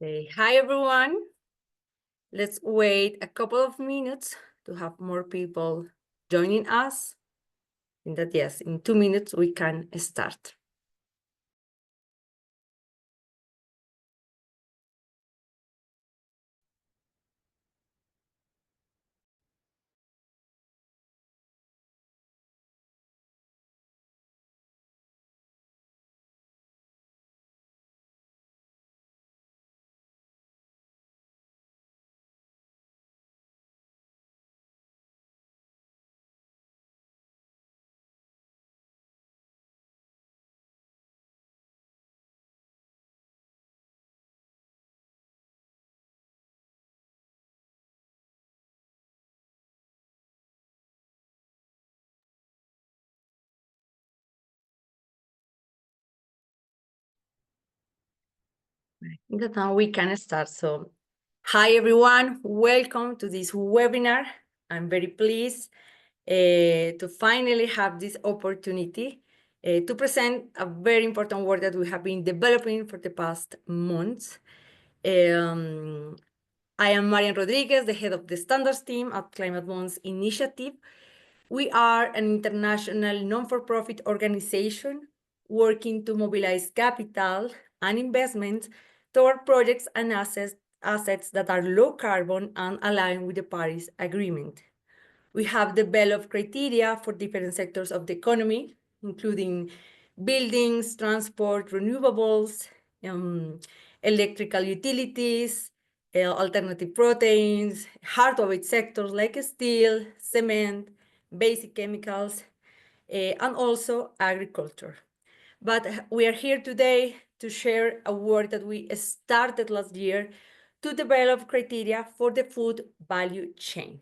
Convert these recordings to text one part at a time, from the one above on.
Hi, everyone. Let's wait a couple of minutes to have more people joining us. In that, yes, in 2 minutes, we can start. In that now we can start. So, hi, everyone. Welcome to this webinar. I'm very pleased to finally have this opportunity to present a very important work that we have been developing for the past months. I am Marian Rodriguez, the head of the standards team at Climate Bonds Initiative. We are an international non-for-profit organization working to mobilize capital and investment toward projects and assets that are low carbon and aligned with the Paris Agreement. We have developed criteria for different sectors of the economy, including buildings, transport, renewables, electrical utilities, alternative proteins, hard-to-abate sectors like steel, cement, basic chemicals, and also agriculture. But we are here today to share a work that we started last year to develop criteria for the food value chain.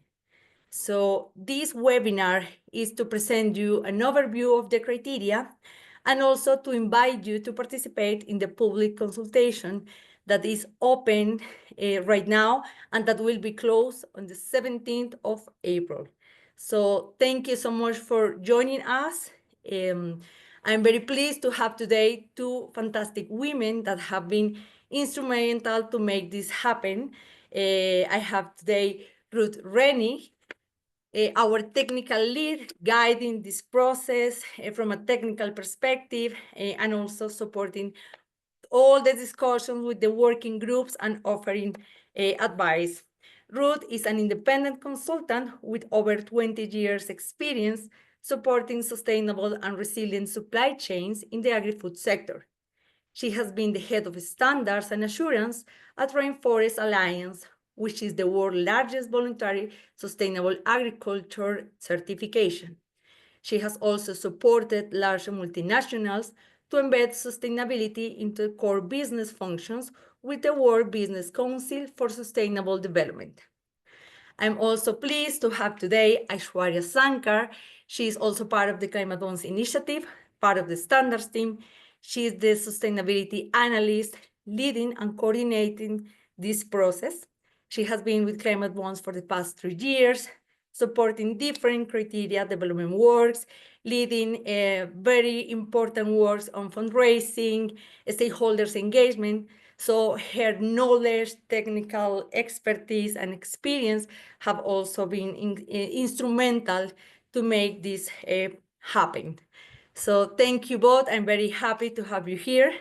So this webinar is to present you an overview of the criteria and also to invite you to participate in the public consultation that is open right now and that will be closed on the 17th of April. So thank you so much for joining us. I'm very pleased to have today two fantastic women that have been instrumental to make this happen. I have today Ruth Rennie, our technical lead, guiding this process from a technical perspective and also supporting all the discussions with the working groups and offering advice. Ruth is an independent consultant with over 20 years experience supporting sustainable and resilient supply chains in the agri-food sector. She has been the head of standards and assurance at Rainforest Alliance, which is the world's largest voluntary sustainable agriculture certification. She has also supported large multinationals to embed sustainability into core business functions with the World Business Council for Sustainable Development. I'm also pleased to have today Aishwarya Sankar. She is also part of the Climate Bonds Initiative, part of the standards team. She is the sustainability analyst leading and coordinating this process. She has been with Climate Bonds for the past 3 years, supporting different criteria development works, leading very important works on fundraising, stakeholders engagement. So her knowledge, technical expertise, and experience have also been instrumental to make this happen. So thank you both. I'm very happy to have you here.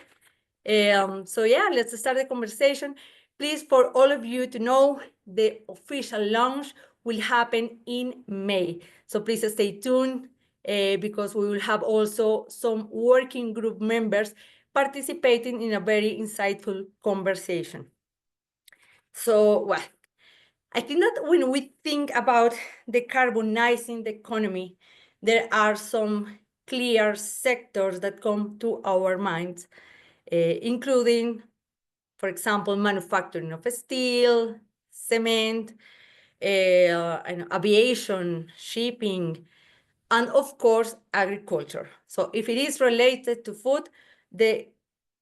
So yeah, let's start the conversation. Please, for all of you to know, the official launch will happen in May. So please stay tuned because we will have also some working group members participating in a very insightful conversation. So, well, I think that when we think about decarbonizing the economy, there are some clear sectors that come to our minds, including, for example, manufacturing of steel, cement, and aviation, shipping, and of course, agriculture. So if it is related to food, the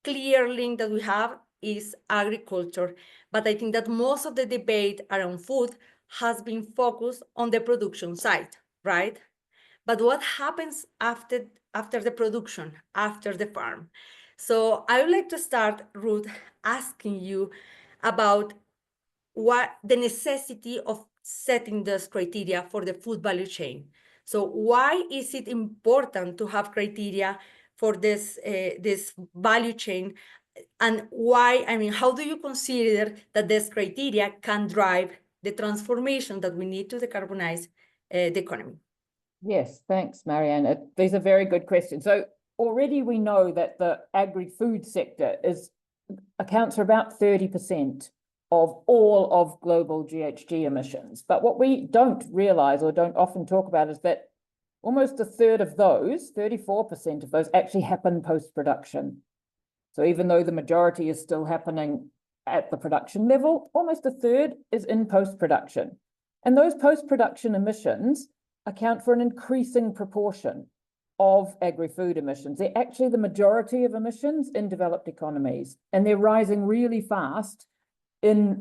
clear link that we have is agriculture. But I think that most of the debate around food has been focused on the production side, right? But what happens after the production, after the farm? So I would like to start, Ruth, asking you about what the necessity of setting those criteria for the food value chain. So why is it important to have criteria for this value chain? And why, I mean, how do you consider that this criteria can drive the transformation that we need to decarbonize the economy? Yes, thanks, Marian. These are very good questions. So already we know that the agri-food sector accounts for about 30% of all of global GHG emissions. But what we don't realize or don't often talk about is that almost a third of those, 34% of those, actually happen post-production. So even though the majority is still happening at the production level, almost a third is in post-production. And those post-production emissions account for an increasing proportion of agri-food emissions. They're actually the majority of emissions in developed economies, and they're rising really fast in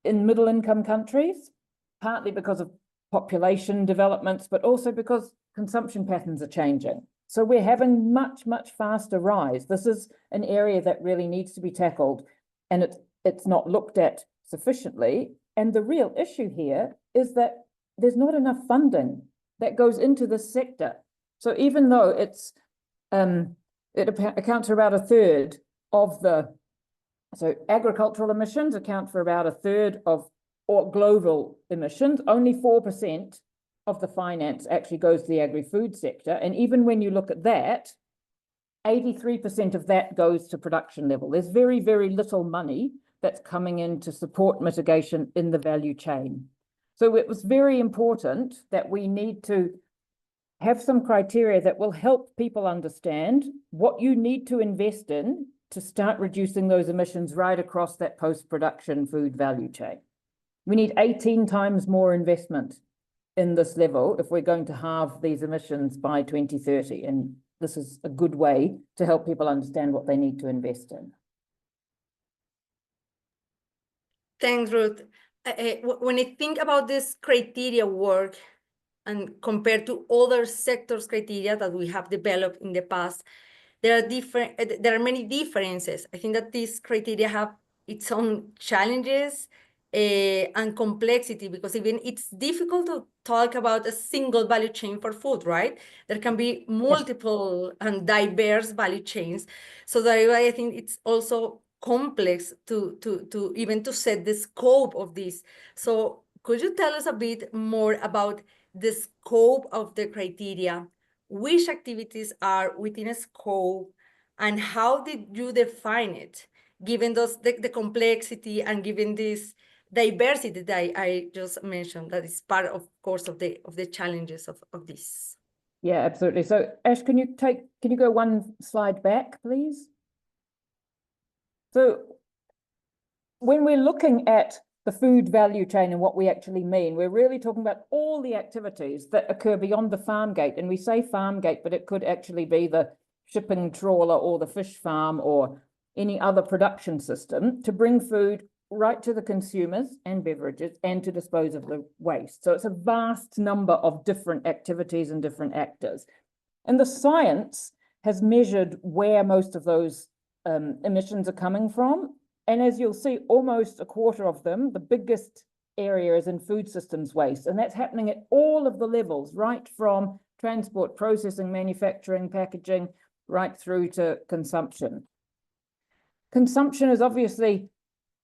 middle-income countries, partly because of population developments, but also because consumption patterns are changing. So we're having much, much faster rise. This is an area that really needs to be tackled, and it's not looked at sufficiently. And the real issue here is that there's not enough funding that goes into this sector. So even though it accounts for about a third of so agricultural emissions account for about a third of global emissions, only 4% of the finance actually goes to the agri-food sector. And even when you look at that, 83% of that goes to production level. There's very, very little money that's coming in to support mitigation in the value chain. So it was very important that we need to have some criteria that will help people understand what you need to invest in to start reducing those emissions right across that post-production food value chain. We need 18 times more investment in this level if we're going to halve these emissions by 2030. And this is a good way to help people understand what they need to invest in. Thanks, Ruth. When I think about this criteria work and compared to other sectors criteria that we have developed in the past, there are many differences. I think that these criteria have its own challenges and complexity, because even it's difficult to talk about a single value chain for food, right? There can be multiple and diverse value chains. So that way, I think it's also complex to even to set the scope of this. So could you tell us a bit more about the scope of the criteria? Which activities are within a scope, and how did you define it, given the complexity and given this diversity that I just mentioned, that is part, of course, of the challenges of this. Yeah, absolutely. So Ash, can you go one slide back, please? So when we're looking at the food value chain and what we actually mean, we're really talking about all the activities that occur beyond the farm gate. And we say farm gate, but it could actually be the shipping trawler or the fish farm or any other production system to bring food right to the consumers and beverages and to dispose of the waste. So it's a vast number of different activities and different actors. And the science has measured where most of those emissions are coming from. And as you'll see, almost a quarter of them, the biggest area is in food systems waste. And that's happening at all of the levels, right from transport, processing, manufacturing, packaging, right through to consumption. Consumption is obviously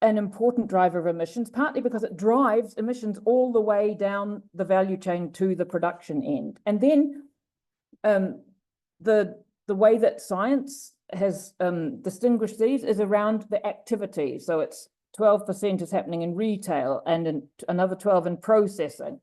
an important driver of emissions, partly because it drives emissions all the way down the value chain to the production end. And then the way that science has distinguished these is around the activity. So it's 12% is happening in retail, and another 12 in processing,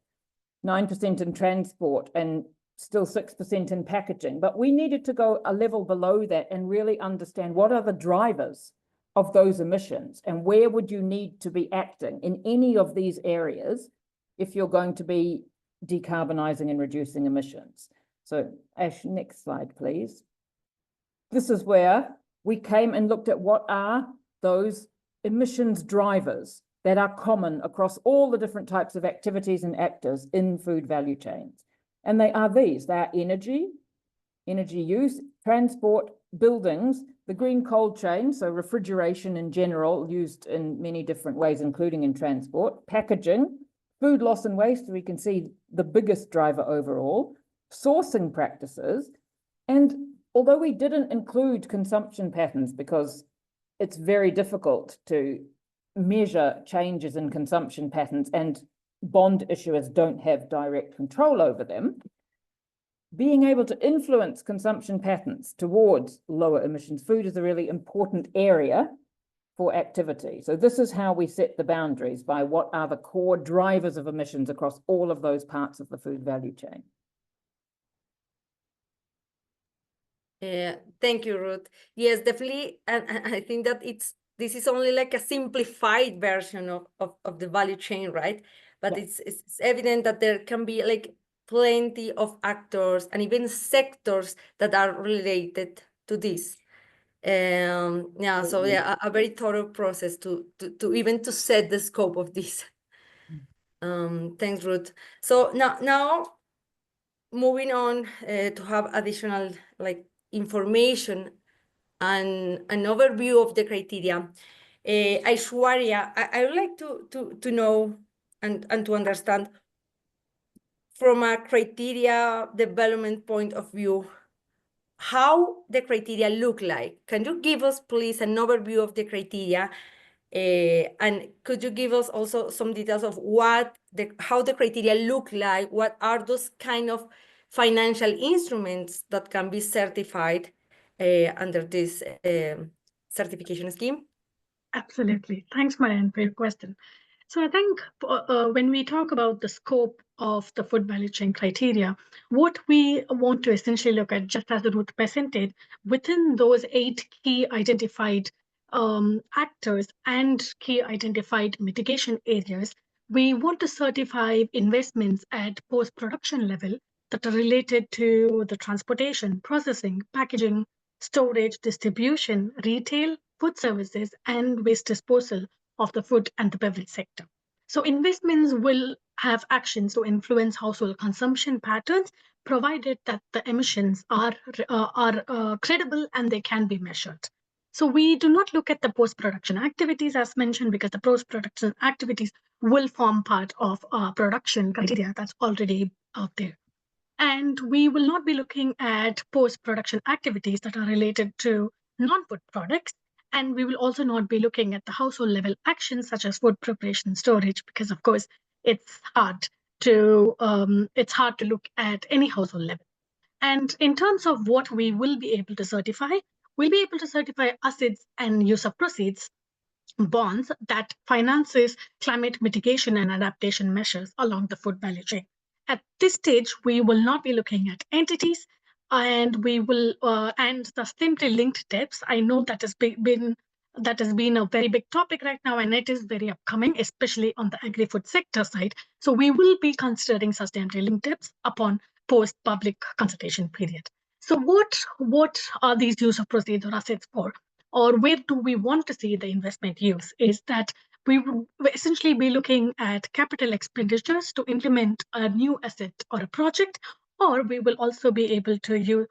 9% in transport, and still 6% in packaging. But we needed to go a level below that and really understand what are the drivers of those emissions and where would you need to be acting in any of these areas if you're going to be decarbonizing and reducing emissions. So Ash, next slide, please. This is where we came and looked at what are those emissions drivers that are common across all the different types of activities and actors in food value chains. And they are these: they are energy use, transport, buildings, the green cold chain, so refrigeration in general, used in many different ways, including in transport, packaging, food loss and waste, we can see the biggest driver overall, sourcing practices, and although we didn't include consumption patterns because it's very difficult to measure changes in consumption patterns and bond issuers don't have direct control over them, being able to influence consumption patterns towards lower emissions food is a really important area for activity. So this is how we set the boundaries, by what are the core drivers of emissions across all of those parts of the food value chain. Thank you, Ruth. Yes, definitely. And I think that this is only like a simplified version of the value chain, right? But Yeah. it's evident that there can be like plenty of actors and even sectors that are related to this. Yeah, so yeah, a very thorough process to even to set the scope of this. Thanks, Ruth. So now moving on to have additional like information and an overview of the criteria. Aishwarya, I would like to know and to understand from a criteria development point of view, how the criteria look like. Can you give us, please, an overview of the criteria? And could you give us also some details of how the criteria look like? What are those kind of financial instruments that can be certified under this certification scheme? Absolutely. Thanks, Marian, for your question. So I think when we talk about the scope of the food value chain criteria, what we want to essentially look at, just as Ruth presented, within those 8 key identified actors and key identified mitigation areas, we want to certify investments at post-production level that are related to the transportation, processing, packaging, storage, distribution, retail, food services, and waste disposal of the food and the beverage sector. So investments will have actions to influence household consumption patterns, provided that the emissions are credible and they can be measured. So we do not look at the post-production activities as mentioned, because the post-production activities will form part of production criteria that's already out there. And we will not be looking at post-production activities that are related to non-food products. And we will also not be looking at the household level actions such as food preparation and storage, because of course it's hard to look at any household level. And in terms of what we will be able to certify, we'll be able to certify assets and use of proceeds bonds that finances climate mitigation and adaptation measures along the food value chain. At this stage, we will not be looking at entities, and we will and the simply linked debts. I know that has been a very big topic right now, and it is very upcoming, especially on the agri-food sector side. So we will be considering sustainability linked debts upon post-public consultation period. So what are these use of proceeds or assets for? Or where do we want to see the investment use, is that we will essentially be looking at capital expenditures to implement a new asset or a project, or we will also be able to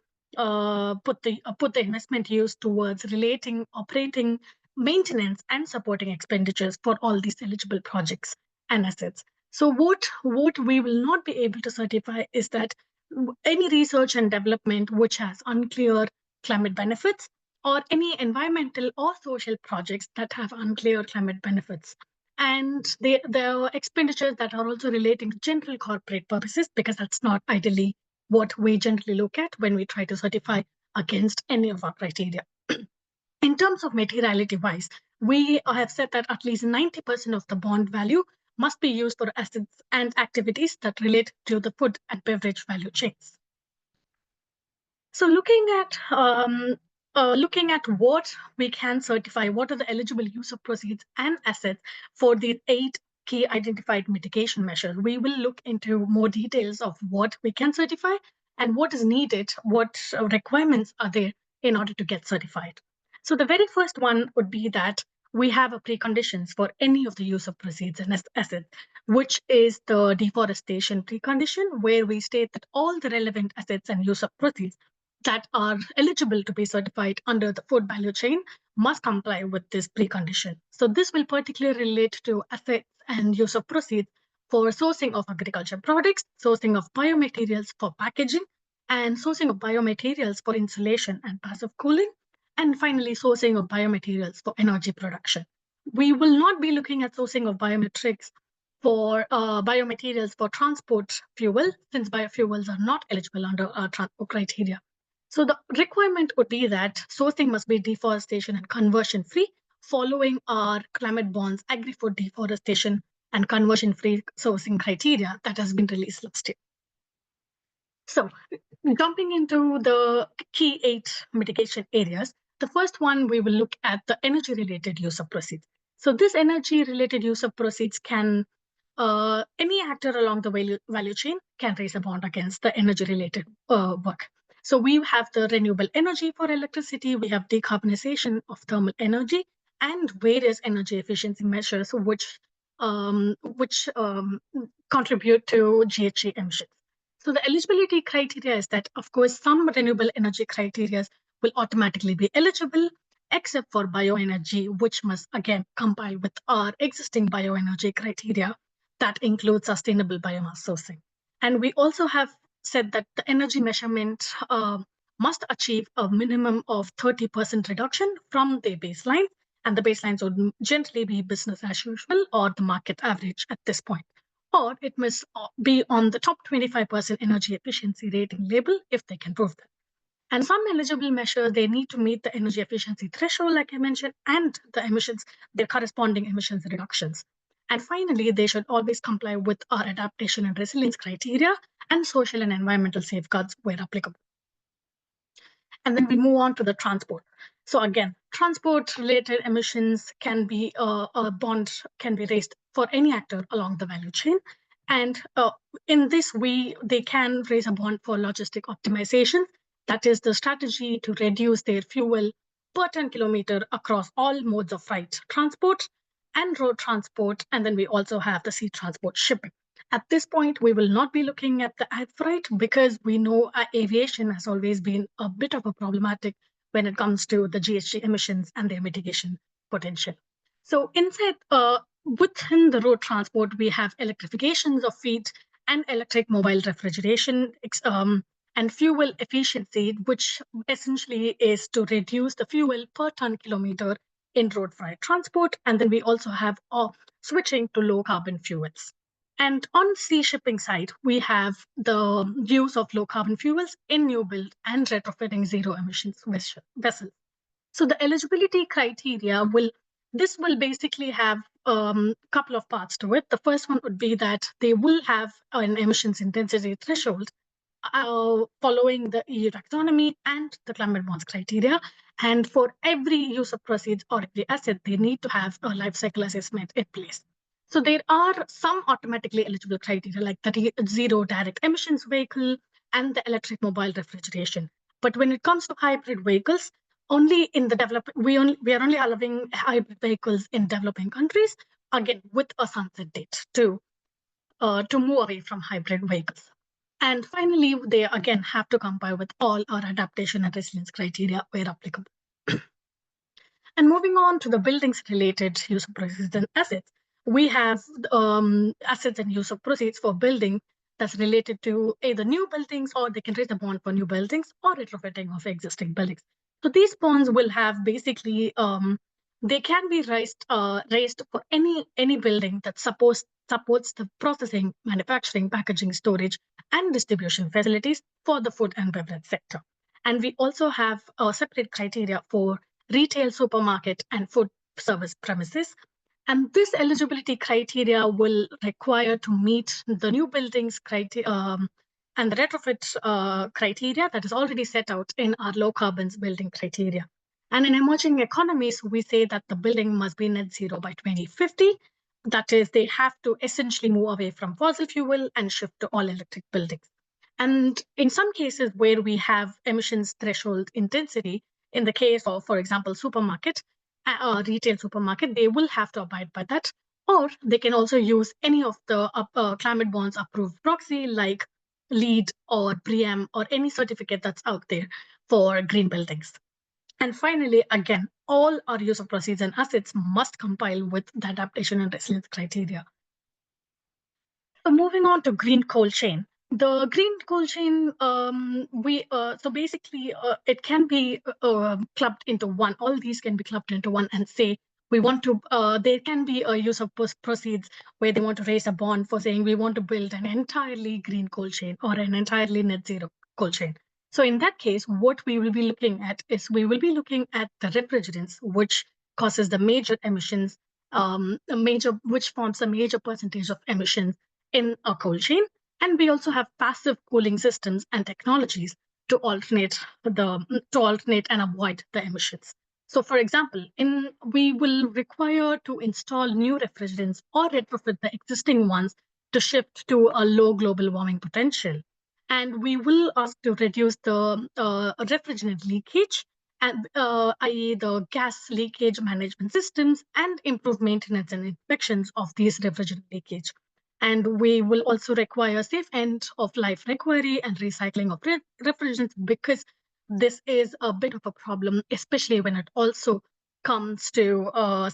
put the investment use towards relating, operating, maintenance, and supporting expenditures for all these eligible projects and assets. So what we will not be able to certify is that any research and development which has unclear climate benefits, or any environmental or social projects that have unclear climate benefits. And the expenditures that are also relating to general corporate purposes, because that's not ideally what we generally look at when we try to certify against any of our criteria. In terms of materiality wise, we have said that at least 90% of the bond value must be used for assets and activities that relate to the food and beverage value chains. So looking at what we can certify, what are the eligible use of proceeds and assets for the 8 key identified mitigation measures, we will look into more details of what we can certify and what is needed, what requirements are there in order to get certified. So the very first one would be that we have a preconditions for any of the use of proceeds and assets, which is the deforestation precondition, where we state that all the relevant assets and use of proceeds that are eligible to be certified under the food value chain must comply with this precondition. So this will particularly relate to assets and use of proceeds for sourcing of agriculture products, sourcing of biomaterials for packaging, and sourcing of biomaterials for insulation and passive cooling, and finally sourcing of biomaterials for energy production. We will not be looking at sourcing of biometrics for biomaterials for transport fuel, since biofuels are not eligible under our transport criteria. So the requirement would be that sourcing must be deforestation and conversion free, following our climate bonds, agri-food deforestation and conversion free sourcing criteria that has been released last year. So jumping into the key 8 mitigation areas, the first one, we will look at the energy related use of proceeds. So this energy related use of proceeds can, any actor along the value chain can raise a bond against the energy related work. So we have the renewable energy for electricity, we have decarbonization of thermal energy, and various energy efficiency measures which contribute to GHG emissions. So the eligibility criteria is that, of course, some renewable energy criteria will automatically be eligible, except for bioenergy, which must again comply with our existing bioenergy criteria that includes sustainable biomass sourcing. And we also have said that the energy measurement must achieve a minimum of 30% reduction from the baseline, and the baselines would generally be business as usual or the market average at this point. Or it must be on the top 25% energy efficiency rating label if they can prove that. And some eligible measures, they need to meet the energy efficiency threshold, like I mentioned, and the emissions, their corresponding emissions reductions. And finally, they should always comply with our adaptation and resilience criteria and social and environmental safeguards where applicable. And then we move on to the transport. So again, transport-related emissions can be, a bond can be raised for any actor along the value chain. And in this, they can raise a bond for logistic optimization. That is the strategy to reduce their fuel per ton kilometer across all modes of freight transport and road transport. And then we also have the sea transport shipping. At this point, we will not be looking at the ad freight because we know aviation has always been a bit of a problematic when it comes to the GHG emissions and their mitigation potential. So inside, within the road transport, we have electrifications of fleet and electric mobile refrigeration and fuel efficiency, which essentially is to reduce the fuel per ton kilometer in road freight transport. And then we also have switching to low carbon fuels. And on sea shipping side, we have the use of low carbon fuels in new build and retrofitting zero emissions vessels. So the eligibility criteria will basically have a couple of parts to it. The first one would be that they will have an emissions intensity threshold following the EU taxonomy and the climate bonds criteria. And for every use of proceeds or every asset, they need to have a life cycle assessment in place. So there are some automatically eligible criteria like the zero direct emissions vehicle and the electric mobile refrigeration. But when it comes to hybrid vehicles, only in the we are only allowing hybrid vehicles in developing countries, again with a sunset date to move away from hybrid vehicles. And finally, they again have to comply with all our adaptation and resilience criteria where applicable. And moving on to the buildings related use of proceeds and assets, we have assets and use of proceeds for building that's related to either new buildings, or they can raise a bond for new buildings or retrofitting of existing buildings. So these bonds will have basically, they can be raised for any building that supports the processing, manufacturing, packaging, storage, and distribution facilities for the food and beverage sector. And we also have a separate criteria for retail, supermarket, and food service premises. And this eligibility criteria will require to meet the new buildings criteria and the retrofit criteria that is already set out in our low carbons building criteria. And in emerging economies, we say that the building must be net zero by 2050. That is, they have to essentially move away from fossil fuel and shift to all electric buildings. And in some cases where we have emissions threshold intensity, in the case of, for example, supermarket, retail supermarket, they will have to abide by that. Or they can also use any of the climate bonds approved proxy like LEED or BREEAM or any certificate that's out there for green buildings. And finally, again, all our use of proceeds and assets must compile with the adaptation and resilience criteria. So moving on to green cold chain. The green cold chain, so basically it can be clubbed into one. All these can be clubbed into one and say, we want to, there can be a use of proceeds where they want to raise a bond for saying we want to build an entirely green cold chain or an entirely net zero cold chain. So in that case, what we will be looking at is we will be looking at the refrigerants, which causes the major emissions, which forms a major percentage of emissions in a cold chain. And we also have passive cooling systems and technologies to alternate and avoid the emissions. So for example, we will require to install new refrigerants or retrofit the existing ones to shift to a low global warming potential. And we will ask to reduce the refrigerant leakage, and i.e. the gas leakage management systems, and improve maintenance and inspections of these refrigerant leakage. And we will also require safe end of life recovery and recycling of refrigerants, because this is a bit of a problem, especially when it also comes to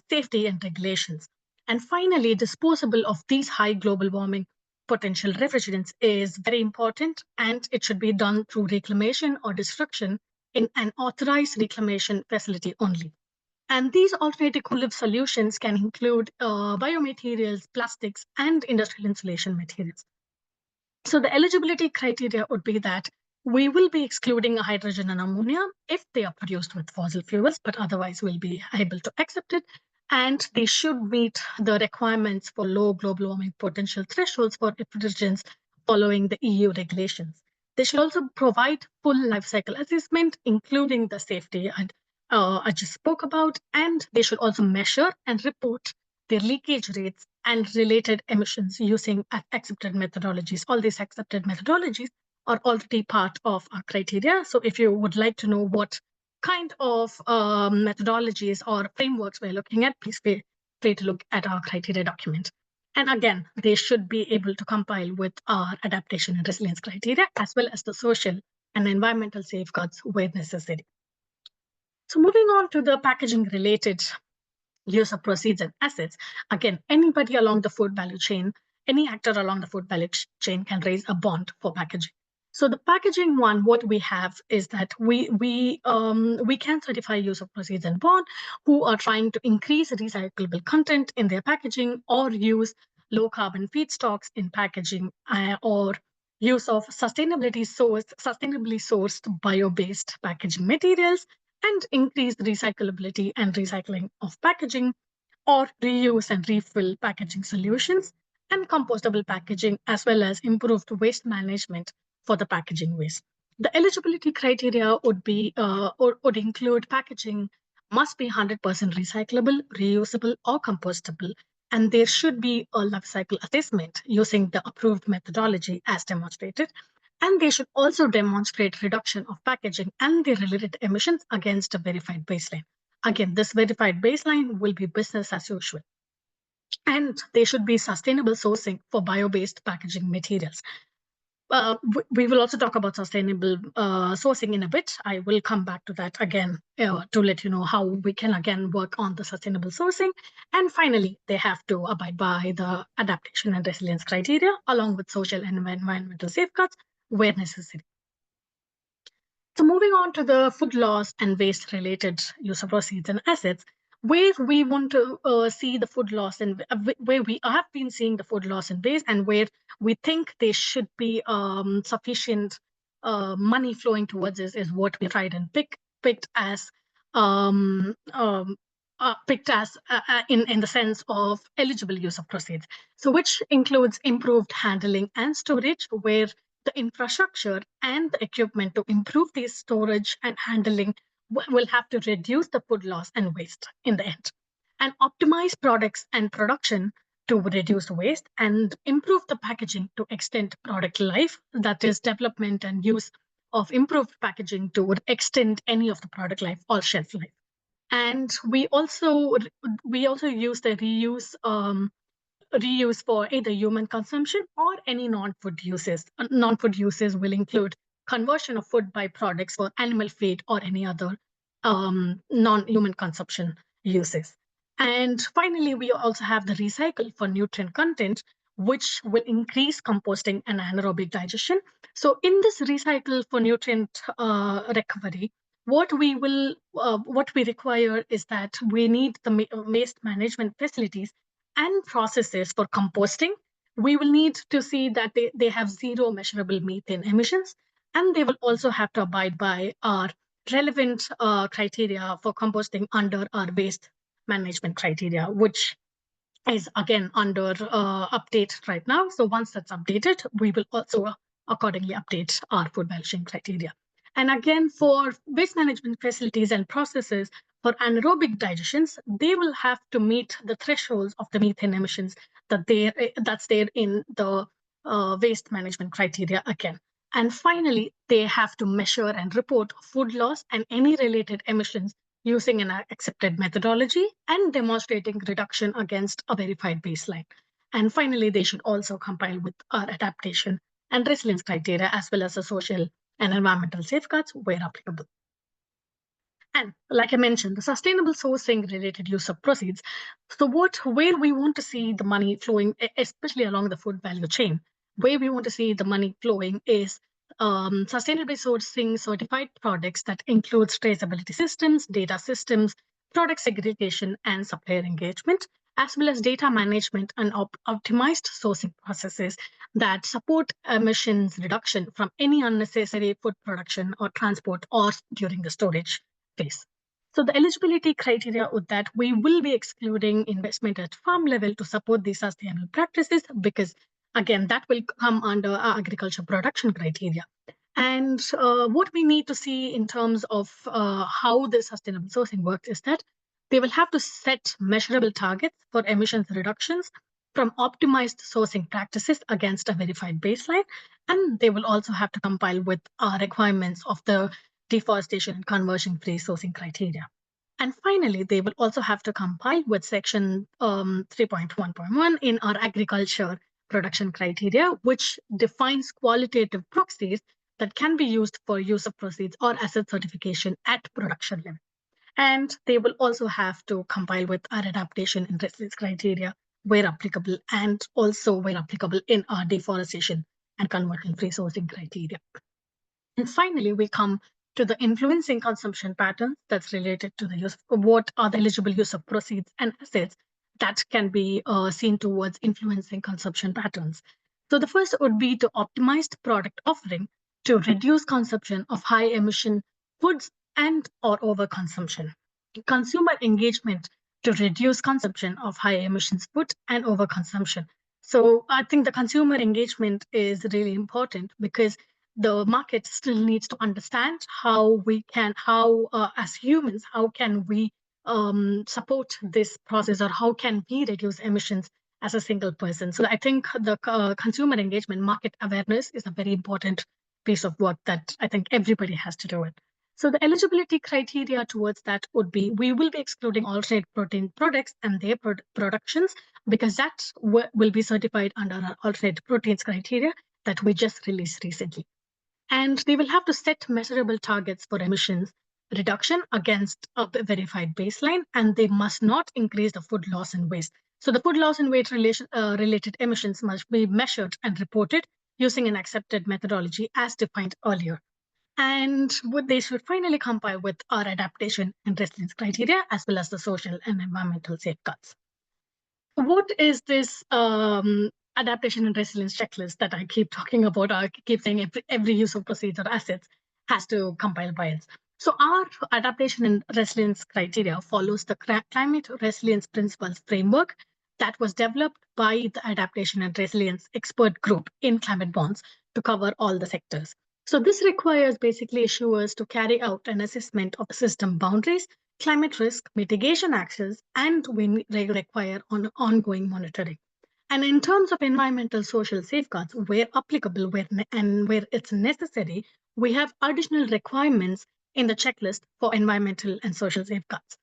safety and regulations. And finally, disposal of these high global warming potential refrigerants is very important, and it should be done through reclamation or destruction in an authorized reclamation facility only. And these alternative cool-lift solutions can include biomaterials, plastics, and industrial insulation materials. So the eligibility criteria would be that we will be excluding hydrogen and ammonia if they are produced with fossil fuels, but otherwise we'll be able to accept it. And they should meet the requirements for low global warming potential thresholds for refrigerants following the EU regulations. They should also provide full life cycle assessment, including the safety and I just spoke about, and they should also measure and report their leakage rates and related emissions using accepted methodologies. All these accepted methodologies are already part of our criteria. So if you would like to know what kind of methodologies or frameworks we're looking at, please feel free to look at our criteria document. And again, they should be able to compile with our adaptation and resilience criteria, as well as the social and environmental safeguards where necessary. So moving on to the packaging related use of proceeds and assets, again, anybody along the food value chain, any actor along the food value chain can raise a bond for packaging. So the packaging one, what we have is that we can certify use of proceeds and bond who are trying to increase recyclable content in their packaging, or use low carbon feedstocks in packaging, or use of sustainably sourced bio-based packaging materials, and increase recyclability and recycling of packaging, or reuse and refill packaging solutions, and compostable packaging, as well as improved waste management for the packaging waste. The eligibility criteria would be would include packaging must be 100% recyclable, reusable, or compostable, and there should be a life cycle assessment using the approved methodology as demonstrated. And they should also demonstrate reduction of packaging and the related emissions against a verified baseline. Again, this verified baseline will be business as usual. And they should be sustainable sourcing for bio-based packaging materials. We will also talk about sustainable sourcing in a bit. I will come back to that again to let you know how we can again work on the sustainable sourcing. And finally, they have to abide by the adaptation and resilience criteria, along with social and environmental safeguards where necessary. So moving on to the food loss and waste related use of proceeds and assets, where we want to see the food loss and where we have been seeing the food loss and waste, and where we think there should be sufficient money flowing towards this, is what we tried and picked as in the sense of eligible use of proceeds. So which includes improved handling and storage, where the infrastructure and the equipment to improve the storage and handling will have to reduce the food loss and waste in the end, and optimize products and production to reduce waste, and improve the packaging to extend product life, that is development and use of improved packaging to extend any of the product life or shelf life. And we also use the reuse reuse for either human consumption or any non-food uses. Non-food uses will include conversion of food byproducts for animal feed or any other non-human consumption uses. And finally, we also have the recycle for nutrient content, which will increase composting and anaerobic digestion. So in this recycle for nutrient recovery, what we require is that we need the waste management facilities and processes for composting. We will need to see that they have zero measurable methane emissions, and they will also have to abide by our relevant criteria for composting under our waste management criteria, which is again under update right now. So once that's updated, we will also accordingly update our food value chain criteria. And again, for waste management facilities and processes for anaerobic digestions, they will have to meet the thresholds of the methane emissions that's there in the waste management criteria again. And finally, they have to measure and report food loss and any related emissions using an accepted methodology and demonstrating reduction against a verified baseline. And finally, they should also compile with our adaptation and resilience criteria, as well as the social and environmental safeguards where applicable. And like I mentioned, the sustainable sourcing related use of proceeds. So where we want to see the money flowing, especially along the food value chain, where we want to see the money flowing is sustainably sourcing certified products that includes traceability systems, data systems, product segregation, and supplier engagement, as well as data management and optimized sourcing processes that support emissions reduction from any unnecessary food production or transport or during the storage phase. So the eligibility criteria would that we will be excluding investment at farm level to support these sustainable practices, because again, that will come under our agriculture production criteria. And what we need to see in terms of how the sustainable sourcing works is that they will have to set measurable targets for emissions reductions from optimized sourcing practices against a verified baseline. And they will also have to compile with our requirements of the deforestation and conversion-free sourcing criteria. And finally, they will also have to compile with section 3.1.1 in our agriculture production criteria, which defines qualitative proxies that can be used for use of proceeds or asset certification at production level. And they will also have to compile with our adaptation and resilience criteria where applicable, and also where applicable in our deforestation and conversion-free sourcing criteria. And finally, we come to the influencing consumption patterns that's related to the use of what are the eligible use of proceeds and assets that can be seen towards influencing consumption patterns. So the first would be to optimize product offering to reduce consumption of high emission foods and or overconsumption. Consumer engagement to reduce consumption of high emissions food and overconsumption. So I think the consumer engagement is really important, because the market still needs to understand how we can, as humans, how can we support this process, or how can we reduce emissions as a single person. So I think the consumer engagement, market awareness is a very important piece of work that I think everybody has to do it. So the eligibility criteria towards that would be, we will be excluding alternate protein products and their productions, because that will be certified under our alternate proteins criteria that we just released recently. And they will have to set measurable targets for emissions reduction against a verified baseline, and they must not increase the food loss and waste. So the food loss and waste related emissions must be measured and reported using an accepted methodology as defined earlier. And what they should finally compile with our adaptation and resilience criteria, as well as the social and environmental safeguards. What is this adaptation and resilience checklist that I keep talking about? I keep saying every use of proceeds or assets has to compile by it. So our adaptation and resilience criteria follows the climate resilience principles framework that was developed by the adaptation and resilience expert group in climate bonds to cover all the sectors. So this requires basically issuers to carry out an assessment of the system boundaries, climate risk, mitigation actions, and we require ongoing monitoring. And in terms of environmental social safeguards, where applicable and where it's necessary, we have additional requirements in the checklist for environmental and social safeguards.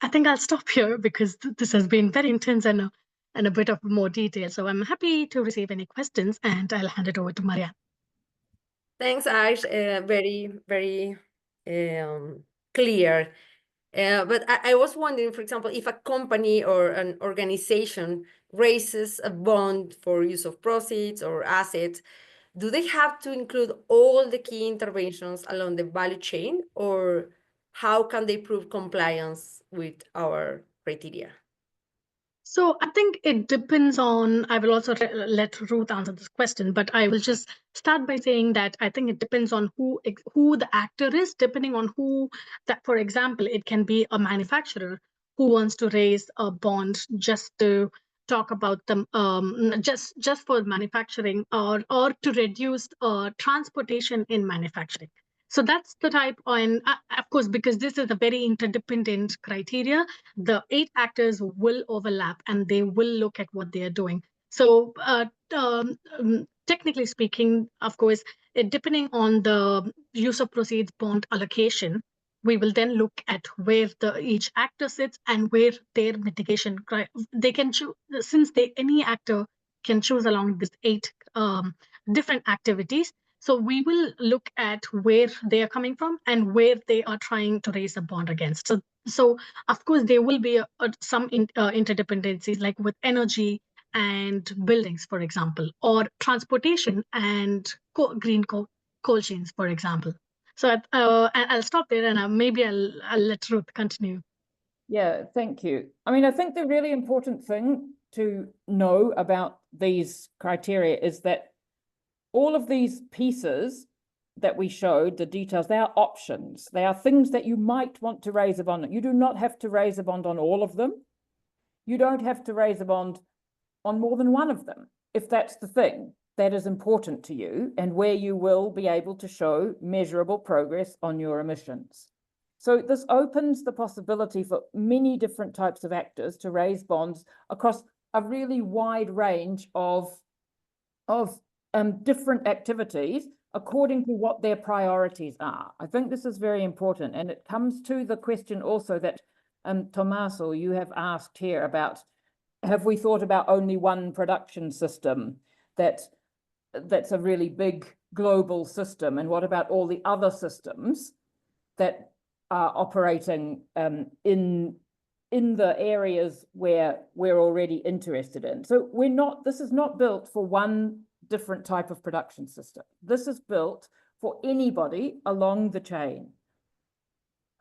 I think I'll stop here, because this has been very intense and and a bit of more detail. So I'm happy to receive any questions, and I'll hand it over to Marian. Thanks, Aish. Very, very clear. But I was wondering, for example, if a company or an organization raises a bond for use of proceeds or assets, do they have to include all the key interventions along the value chain, or how can they prove compliance with our criteria? So I think it depends on, I will also let Ruth answer this question, but I will just start by saying that I think it depends on who the actor is, depending on who that, for example, it can be a manufacturer who wants to raise a bond just to talk about them, just for manufacturing, or to reduce transportation in manufacturing. So that's the type, and of course, because this is a very interdependent criteria, the 8 actors will overlap and they will look at what they are doing. So technically speaking, of course, depending on the use of proceeds bond allocation, we will then look at where each actor sits and where their mitigation, they can choose, since any actor can choose along these 8 different activities. So we will look at where they are coming from and where they are trying to raise a bond against. So of course, there will be some interdependencies, like with energy and buildings, for example, or transportation and green coal chains, for example. So I'll stop there, and maybe I'll let Ruth continue. Yeah, thank you. I mean, I think the really important thing to know about these criteria is that all of these pieces that we showed, the details, they are options. They are things that you might want to raise a bond on. You do not have to raise a bond on all of them. You don't have to raise a bond on more than one of them, if that's the thing that is important to you and where you will be able to show measurable progress on your emissions. So this opens the possibility for many different types of actors to raise bonds across a really wide range of different activities according to what their priorities are. I think this is very important, and it comes to the question also that Tommaso, you have asked here about, have we thought about only one production system that's a really big global system, and what about all the other systems that are operating in the areas where we're already interested in? So this is not built for one different type of production system. This is built for anybody along the chain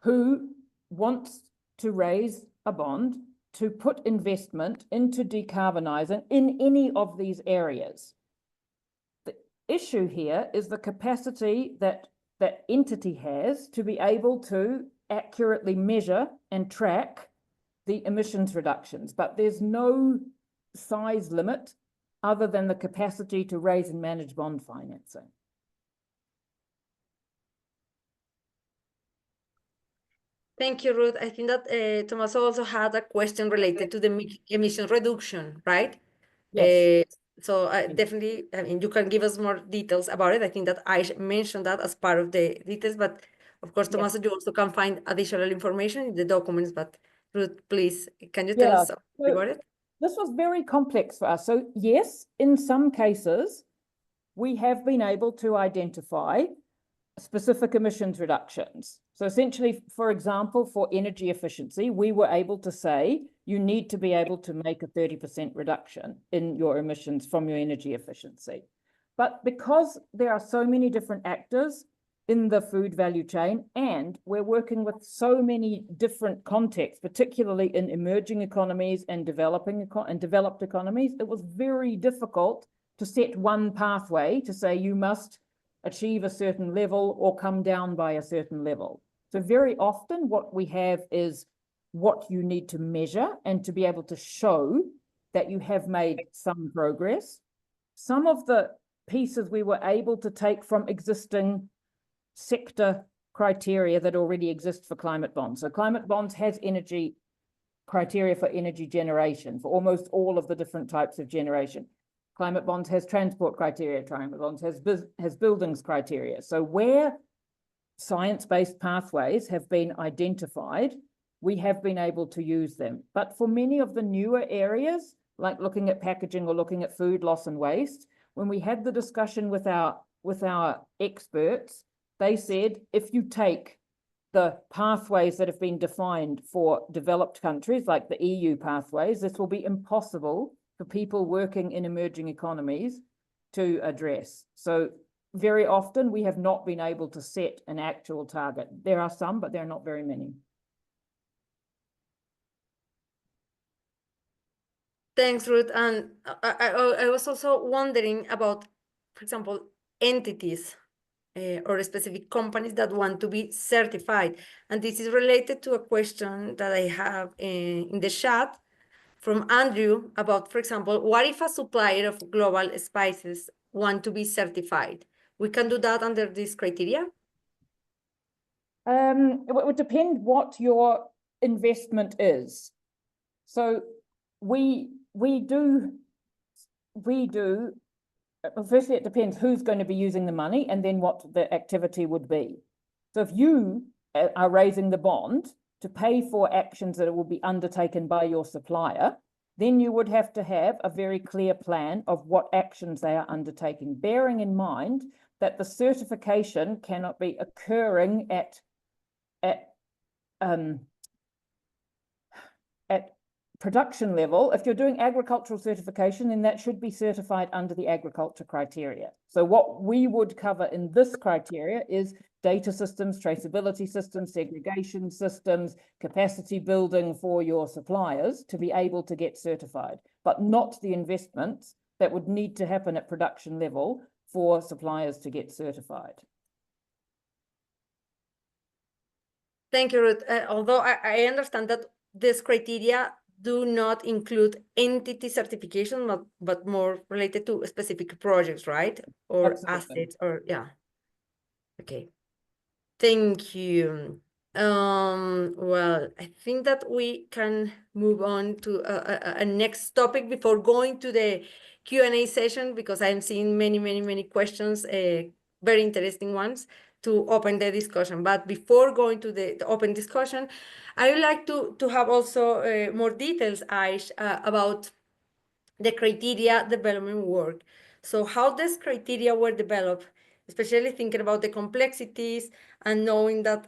who wants to raise a bond to put investment into decarbonizing in any of these areas. The issue here is the capacity that that entity has to be able to accurately measure and track the emissions reductions, but there's no size limit other than the capacity to raise and manage bond financing. Thank you, Ruth. I think that Tommaso also had a question related to the emission reduction, right? Yes. So definitely, I mean, you can give us more details about it. I think that I mentioned that as part of the details, but of course, Tommaso, you also can find additional information in the documents. But Ruth, please, can you tell us about it? This was very complex for us. So yes, in some cases, we have been able to identify specific emissions reductions. So essentially, for example, for energy efficiency, we were able to say you need to be able to make a 30% reduction in your emissions from your energy efficiency. But because there are so many different actors in the food value chain, and we're working with so many different contexts, particularly in emerging economies and developed economies, it was very difficult to set one pathway to say you must achieve a certain level or come down by a certain level. So very often what we have is what you need to measure and to be able to show that you have made some progress. Some of the pieces we were able to take from existing sector criteria that already exist for climate bonds. So climate bonds has energy criteria for energy generation for almost all of the different types of generation. Climate bonds has transport criteria, climate bonds has buildings criteria. So where science-based pathways have been identified, we have been able to use them. But for many of the newer areas, like looking at packaging or looking at food loss and waste, when we had the discussion with our experts, they said, if you take the pathways that have been defined for developed countries, like the EU pathways, this will be impossible for people working in emerging economies to address. So very often we have not been able to set an actual target. There are some, but there are not very many. Thanks, Ruth. And I was also wondering about, for example, entities or specific companies that want to be certified. And this is related to a question that I have in the chat from Andrew about, for example, what if a supplier of global spices want to be certified? We can do that under this criteria? It would depend what your investment is. So we do, firstly, it depends who's going to be using the money and then what the activity would be. So if you are raising the bond to pay for actions that will be undertaken by your supplier, then you would have to have a very clear plan of what actions they are undertaking, bearing in mind that the certification cannot be occurring at production level. If you're doing agricultural certification, then that should be certified under the agriculture criteria. So what we would cover in this criteria is data systems, traceability systems, segregation systems, capacity building for your suppliers to be able to get certified, but not the investments that would need to happen at production level for suppliers to get certified. Thank you, Ruth. Although I understand that this criteria do not include entity certification, but more related to specific projects, right? Or Absolutely. assets, or yeah. Okay. Thank you. Well, I think that we can move on to a next topic before going to the Q&A session, because I'm seeing many questions, very interesting ones, to open the discussion. But before going to the open discussion, I would like to have also more details, Aish, about the criteria development work. So how these criteria were developed, especially thinking about the complexities and knowing that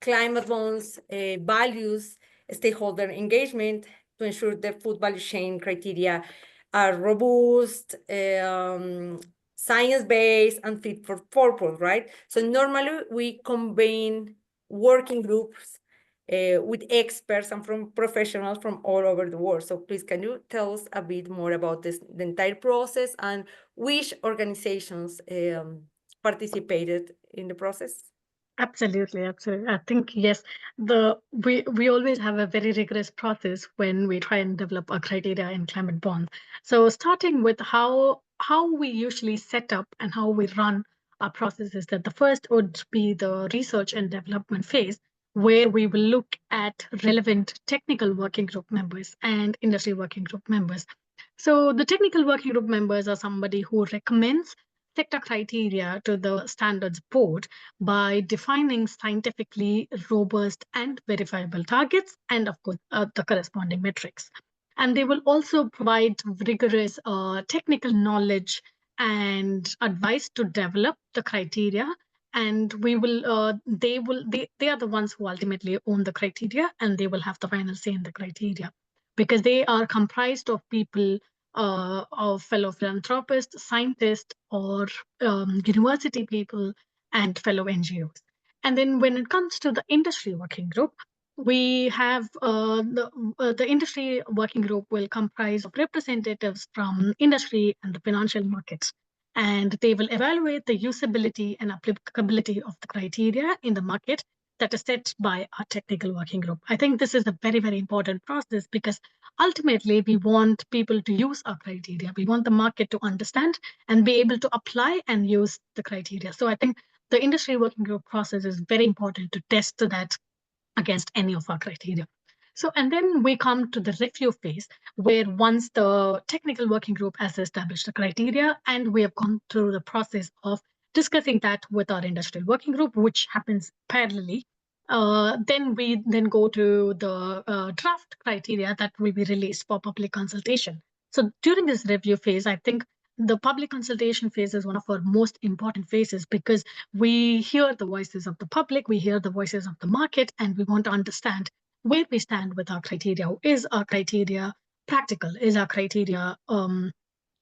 climate bonds values stakeholder engagement to ensure the food value chain criteria are robust, science-based, and fit for purpose, right? So normally we combine working groups with experts and from professionals from all over the world. So please, can you tell us a bit more about this, the entire process, and which organizations participated in the process? Absolutely. I think yes, we always have a very rigorous process when we try and develop a criteria in climate bonds. So starting with how we usually set up and how we run our process is that the first would be the research and development phase, where we will look at relevant technical working group members and industry working group members. So the technical working group members are somebody who recommends sector criteria to the standards board by defining scientifically robust and verifiable targets, and of course, the corresponding metrics. And they will also provide rigorous technical knowledge and advice to develop the criteria. And they are the ones who ultimately own the criteria, and they will have the final say in the criteria, because they are comprised of people, of fellow philanthropists, scientists, or university people, and fellow NGOs. And then when it comes to the industry working group, we have the industry working group will comprise of representatives from industry and the financial markets. And they will evaluate the usability and applicability of the criteria in the market that is set by our technical working group. I think this is a very important process, because ultimately we want people to use our criteria. We want the market to understand and be able to apply and use the criteria. So I think the industry working group process is very important to test that against any of our criteria. So, and then we come to the review phase, where once the technical working group has established the criteria and we have gone through the process of discussing that with our industrial working group, which happens parallelly, Then we go to the draft criteria that will be released for public consultation. So during this review phase, I think the public consultation phase is one of our most important phases because we hear the voices of the public, we hear the voices of the market, and we want to understand where we stand with our criteria. Is our criteria practical? Is our criteria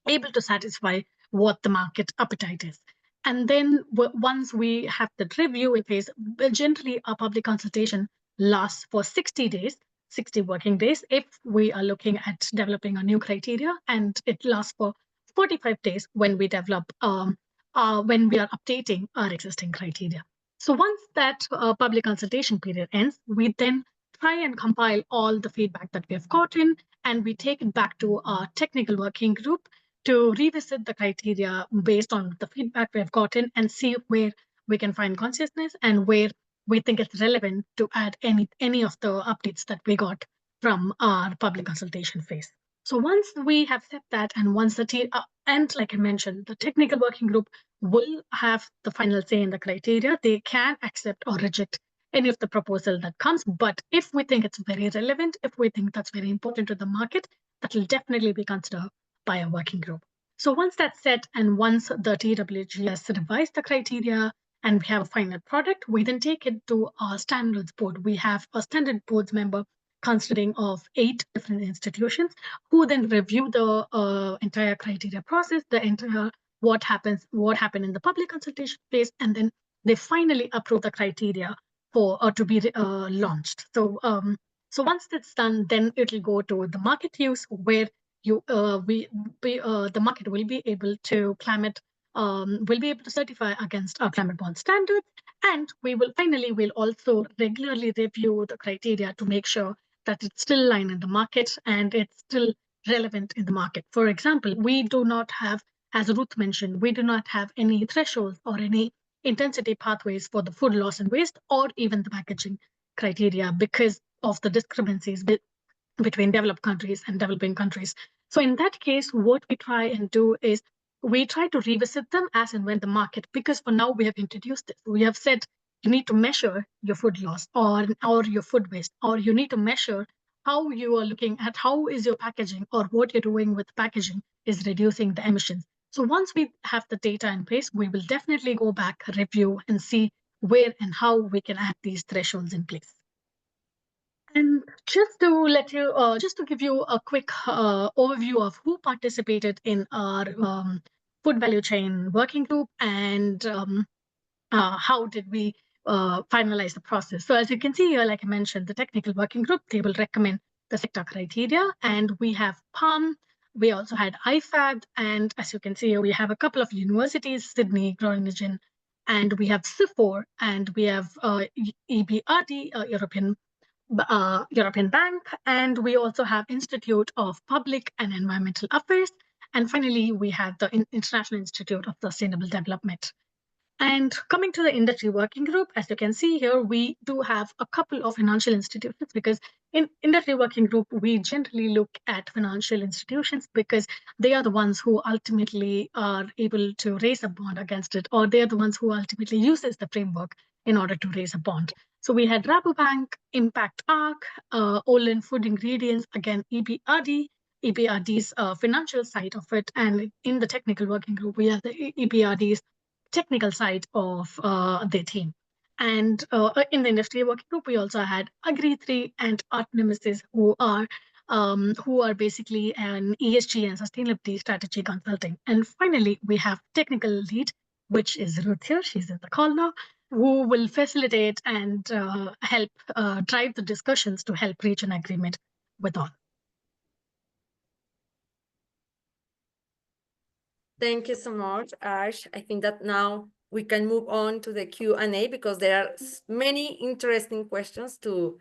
able to satisfy what the market appetite is? And then once we have the review phase, generally our public consultation lasts for 60 days, 60 working days, if we are looking at developing a new criteria, and it lasts for 45 days when we develop, when we are updating our existing criteria. So once that public consultation period ends, we then try and compile all the feedback that we have gotten, and we take it back to our technical working group to revisit the criteria based on the feedback we have gotten and see where we can find consciousness and where we think it's relevant to add any of the updates that we got from our public consultation phase. So once we have set that, and once the and like I mentioned, the technical working group will have the final say in the criteria. They can accept or reject any of the proposal that comes. But if we think it's very relevant, if we think that's very important to the market, that will definitely be considered by a working group. So once that's set, and once the TWG has revised the criteria and we have a final product, we then take it to our standards board. We have a standard boards member consisting of 8 different institutions who then review the entire criteria process, the entire what happened in the public consultation phase, and then they finally approve the criteria for to be launched. So so once that's done, then it will go to the market use, where the market will be able to will be able to certify against our climate bond standards, and we'll also regularly review the criteria to make sure that it's still aligned in the market and it's still relevant in the market. For example, we do not have, as Ruth mentioned, we do not have any thresholds or any intensity pathways for the food loss and waste, or even the packaging criteria, because of the discrepancies between developed countries and developing countries. So in that case, what we try and do is we try to revisit them as and when the market, because for now we have introduced it. We have said you need to measure your food loss or your food waste, or you need to measure how you are looking at how is your packaging or what you're doing with packaging is reducing the emissions. So once we have the data in place, we will definitely go back, review, and see where and how we can add these thresholds in place. And just to let you, just to give you a quick overview of who participated in our food value chain working group, and how did we finalize the process. So as you can see here, like I mentioned, the technical working group, they will recommend the sector criteria, and we have PALM. We also had IFAD, and as you can see here, we have a couple of universities, Sydney, Groningen, and we have CIFOR, and we have EBRD, European Bank, and we also have Institute of Public and Environmental Affairs, and finally we have the International Institute of Sustainable Development. And coming to the industry working group, as you can see here, we do have a couple of financial institutions, because in industry working group, we generally look at financial institutions because they are the ones who ultimately are able to raise a bond against it, or they're the ones who ultimately uses the framework in order to raise a bond. So we had Rabobank, Impact Arc, Olin Food Ingredients, again, EBRD's financial side of it, and in the technical working group, we have the EBRD's technical side of their team. And in the industry working group, we also had Agri3 and Art Nemesis, who are basically an ESG and sustainability strategy consulting. And finally, we have technical lead, which is Ruth here. She's in the call now, who will facilitate and help drive the discussions to help reach an agreement with all. Thank you so much, Ash. I think that now we can move on to the Q&A, because there are many interesting questions to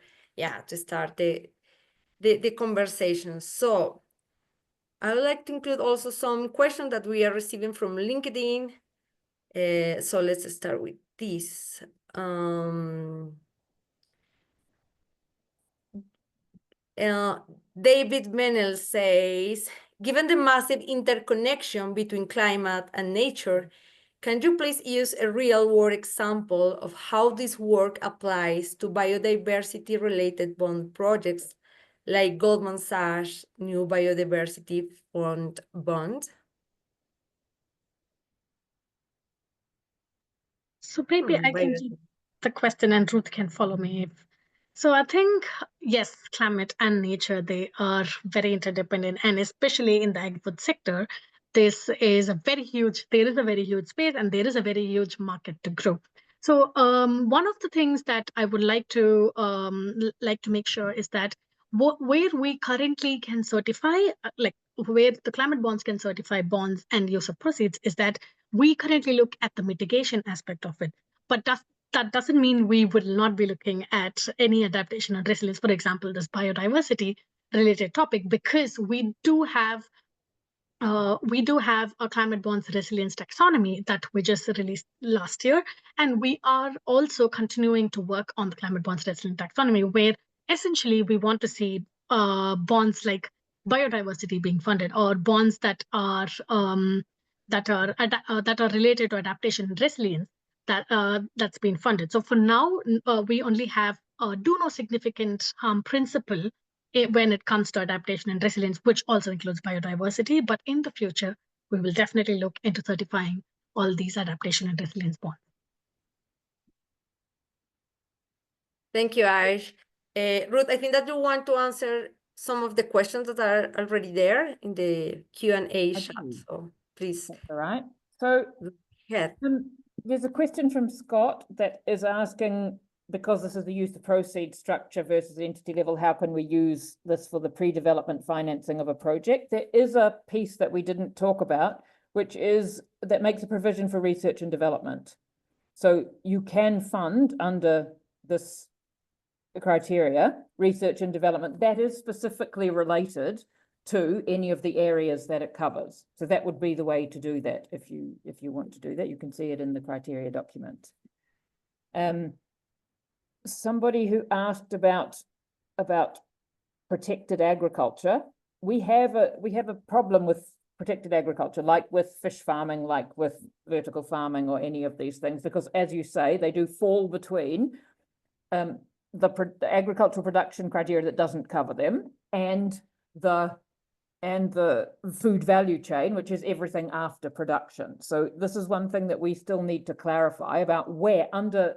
start the conversation. So I would like to include also some questions that we are receiving from LinkedIn. So let's start with this. David Menel says, given the massive interconnection between climate and nature, can you please use a real-world example of how this work applies to biodiversity-related bond projects like Goldman Sachs' new biodiversity fund bond? So maybe I can do the question and Ruth can follow me. So I think, yes, climate and nature, they are very interdependent, and especially in the agri-food sector, there is a very huge space and there is a very huge market to grow. So one of the things that I would like to make sure is that where we currently can certify, like where the climate bonds can certify bonds and use of proceeds, is that we currently look at the mitigation aspect of it. But that doesn't mean we will not be looking at any adaptation and resilience, for example, this biodiversity related topic, because we do have a climate bonds resilience taxonomy that we just released last year. And we are also continuing to work on the climate bonds resilience taxonomy, where essentially we want to see bonds like biodiversity being funded, or bonds that are related to adaptation and resilience that's been funded. So for now, we only have do no significant harm principle when it comes to adaptation and resilience, which also includes biodiversity. But in the future, we will definitely look into certifying all these adaptation and resilience bonds. Thank you, Aish. Ruth, I think that you want to answer some of the questions that are already there in the Q&A chat. So please. That's all right. So there's a question from Scott that is asking, because this is the use of proceeds structure versus entity level, how can we use this for the pre-development financing of a project? There is a piece that we didn't talk about, which is that makes a provision for research and development. So you can fund under this criteria, research and development, that is specifically related to any of the areas that it covers. So that would be the way to do that. If you want to do that, you can see it in the criteria document. Somebody who asked about protected agriculture. We have a problem with protected agriculture, like with fish farming, like with vertical farming or any of these things, because as you say, they do fall between the agricultural production criteria that doesn't cover them and the food value chain, which is everything after production. So this is one thing that we still need to clarify about where under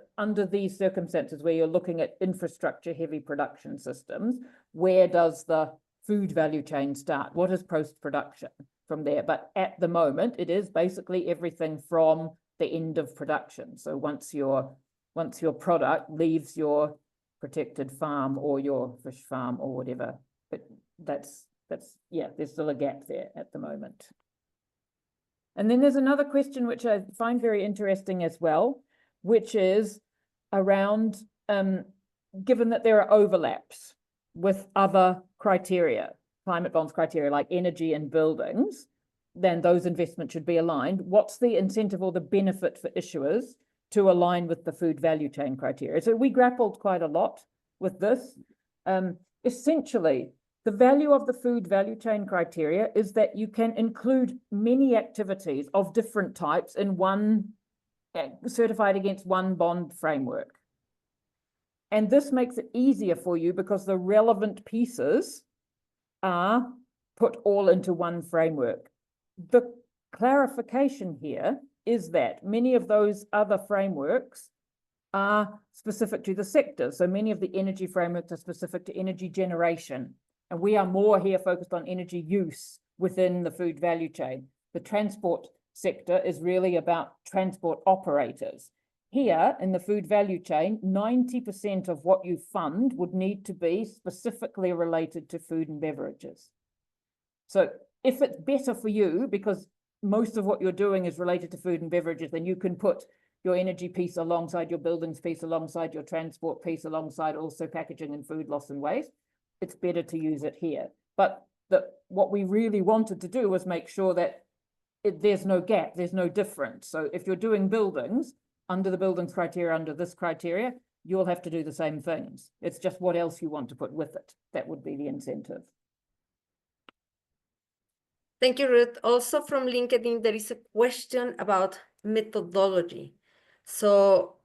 these circumstances where you're looking at infrastructure heavy production systems, where does the food value chain start? What is post-production from there? But at the moment, it is basically everything from the end of production. So once your product leaves your protected farm or your fish farm or whatever, but that's yeah, there's still a gap there at the moment. And then there's another question which I find very interesting as well, which is around given that there are overlaps with other criteria, climate bonds criteria like energy and buildings, then those investments should be aligned. What's the incentive or the benefit for issuers to align with the food value chain criteria? So we grappled quite a lot with this. Essentially, the value of the food value chain criteria is that you can include many activities of different types in one, certified against one bond framework. And this makes it easier for you because the relevant pieces are put all into one framework. The clarification here is that many of those other frameworks are specific to the sector. So many of the energy frameworks are specific to energy generation. And we are more here focused on energy use within the food value chain. The transport sector is really about transport operators. Here in the food value chain, 90% of what you fund would need to be specifically related to food and beverages. So if it's better for you, because most of what you're doing is related to food and beverages, then you can put your energy piece alongside your buildings piece, alongside your transport piece, alongside also packaging and food loss and waste. It's better to use it here. But what we really wanted to do was make sure that there's no gap, there's no difference. So if you're doing buildings, under the buildings criteria, under this criteria, you'll have to do the same things. It's just what else you want to put with it. That would be the incentive. Thank you, Ruth. Also from LinkedIn, there is a question about methodology. So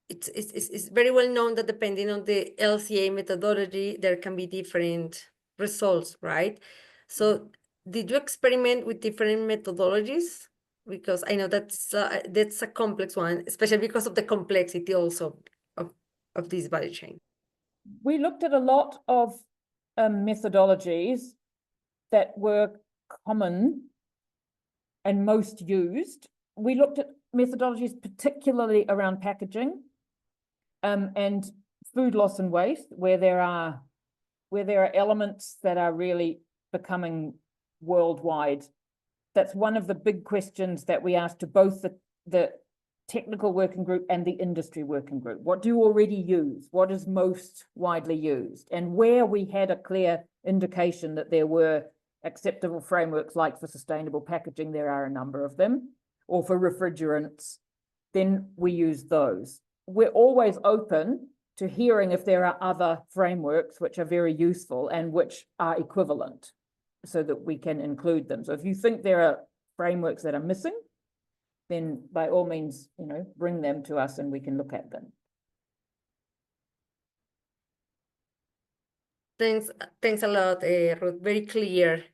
it's very well known that depending on the LCA methodology, there can be different results, right? So did you experiment with different methodologies? Because I know that's a complex one, especially because of the complexity also of this value chain. We looked at a lot of methodologies that were common and most used. We looked at methodologies particularly around packaging and food loss and waste, where there are elements that are really becoming worldwide. That's one of the big questions that we asked to both the technical working group and the industry working group. What do you already use? What is most widely used? And where we had a clear indication that there were acceptable frameworks, like for sustainable packaging, there are a number of them, or for refrigerants, then we use those. We're always open to hearing if there are other frameworks which are very useful and which are equivalent, so that we can include them. So if you think there are frameworks that are missing, then by all means, bring them to us and we can look at them. Thanks a lot, Ruth. Very clear.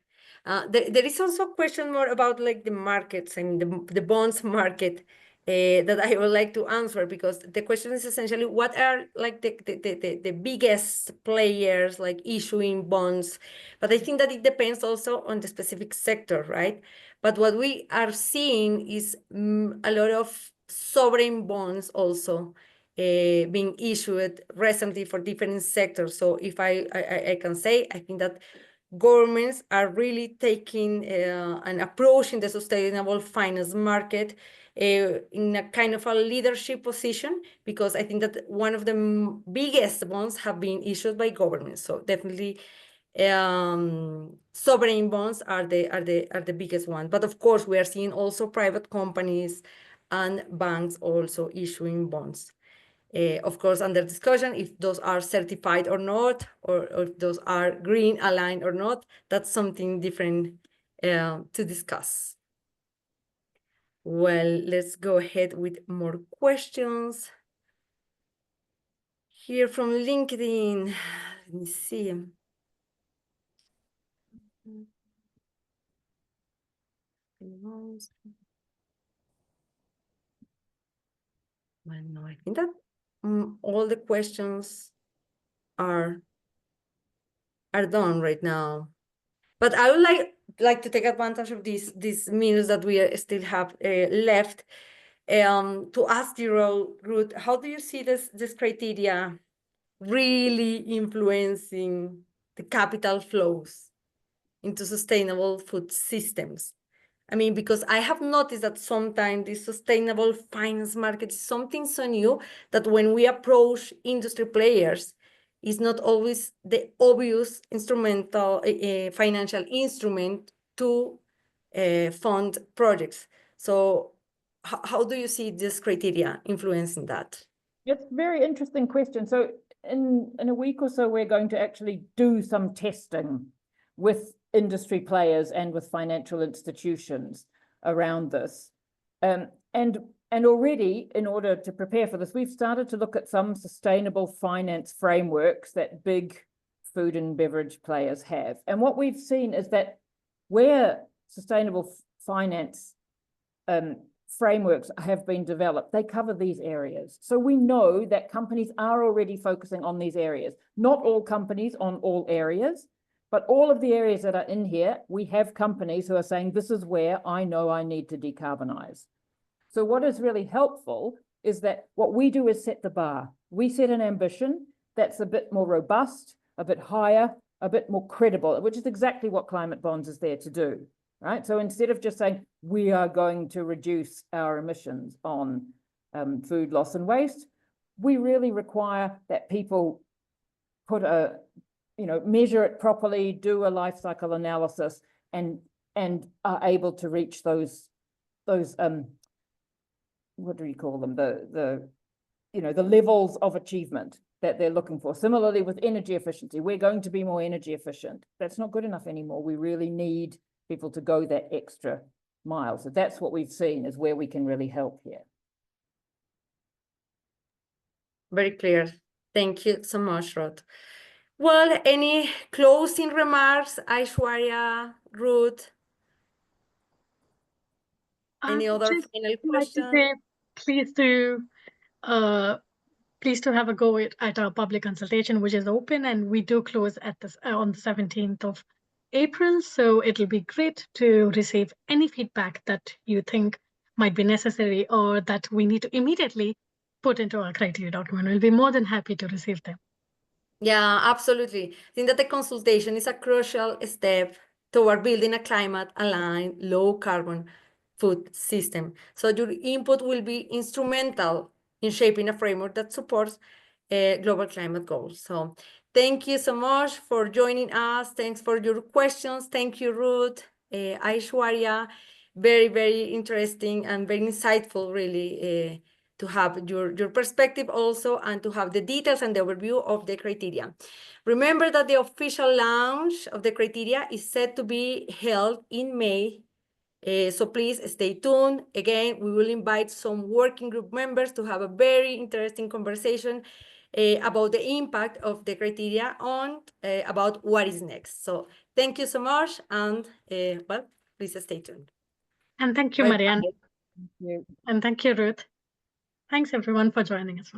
There is also a question more about like the markets and the bonds market that I would like to answer, because the question is essentially what are like the biggest players like issuing bonds, but I think that it depends also on the specific sector, right? But what we are seeing is a lot of sovereign bonds also being issued recently for different sectors. So if I can say, I think that governments are really taking an approach in the sustainable finance market in a kind of a leadership position, because I think that one of the biggest bonds have been issued by governments. So definitely sovereign bonds are the biggest one. But of course, we are seeing also private companies and banks also issuing bonds. Of course, under discussion, if those are certified or not, or if those are green aligned or not, that's something different to discuss. Well, let's go ahead with more questions. Here from LinkedIn, let me see. Well, no, I think that all the questions are done right now. But I would like to take advantage of these minutes that we still have left to ask you, Ruth, how do you see this criteria really influencing the capital flows into sustainable food systems? I mean, because I have noticed that sometimes the sustainable finance market is something so new that when we approach industry players, it's not always the obvious instrumental financial instrument to fund projects. So how do you see this criteria influencing that? It's a very interesting question. So in a week or so, we're going to actually do some testing with industry players and with financial institutions around this. And already, in order to prepare for this, we've started to look at some sustainable finance frameworks that big food and beverage players have. And what we've seen is that where sustainable finance frameworks have been developed, they cover these areas. So we know that companies are already focusing on these areas. Not all companies on all areas, but all of the areas that are in here, we have companies who are saying, this is where I know I need to decarbonize. So what is really helpful is that what we do is set the bar. We set an ambition that's a bit more robust, a bit higher, a bit more credible, which is exactly what climate bonds is there to do, right? So instead of just saying, we are going to reduce our emissions on food loss and waste, we really require that people put measure it properly, do a life cycle analysis, and are able to reach those what do you call them? The levels of achievement that they're looking for. Similarly with energy efficiency, we're going to be more energy efficient. That's not good enough anymore. We really need people to go that extra miles. So that's what we've seen is where we can really help here. Very clear. Thank you so much, Ruth. Well, any closing remarks, Aishwarya, Ruth? Any other Just final like to question? say, please do have a go at our public consultation, which is open, and we do close at this on the 17th of April. So it'll be great to receive any feedback that you think might be necessary or that we need to immediately put into our criteria document. We'll be more than happy to receive them. Yeah, absolutely. I think that the consultation is a crucial step toward building a climate-aligned, low-carbon food system. So your input will be instrumental in shaping a framework that supports global climate goals. So thank you so much for joining us. Thanks for your questions. Thank you, Ruth, Aishwarya. Very, very interesting and very insightful, really, to have your perspective also and to have the details and the overview of the criteria. Remember that the official launch of the criteria is set to be held in May. So please stay tuned. Again, we will invite some working group members to have a very interesting conversation about the impact of the criteria on about what is next. So thank you so much, and well, please stay tuned. And thank you, Bye. Marian. Thank you. And thank you, Ruth. Thanks everyone for joining us.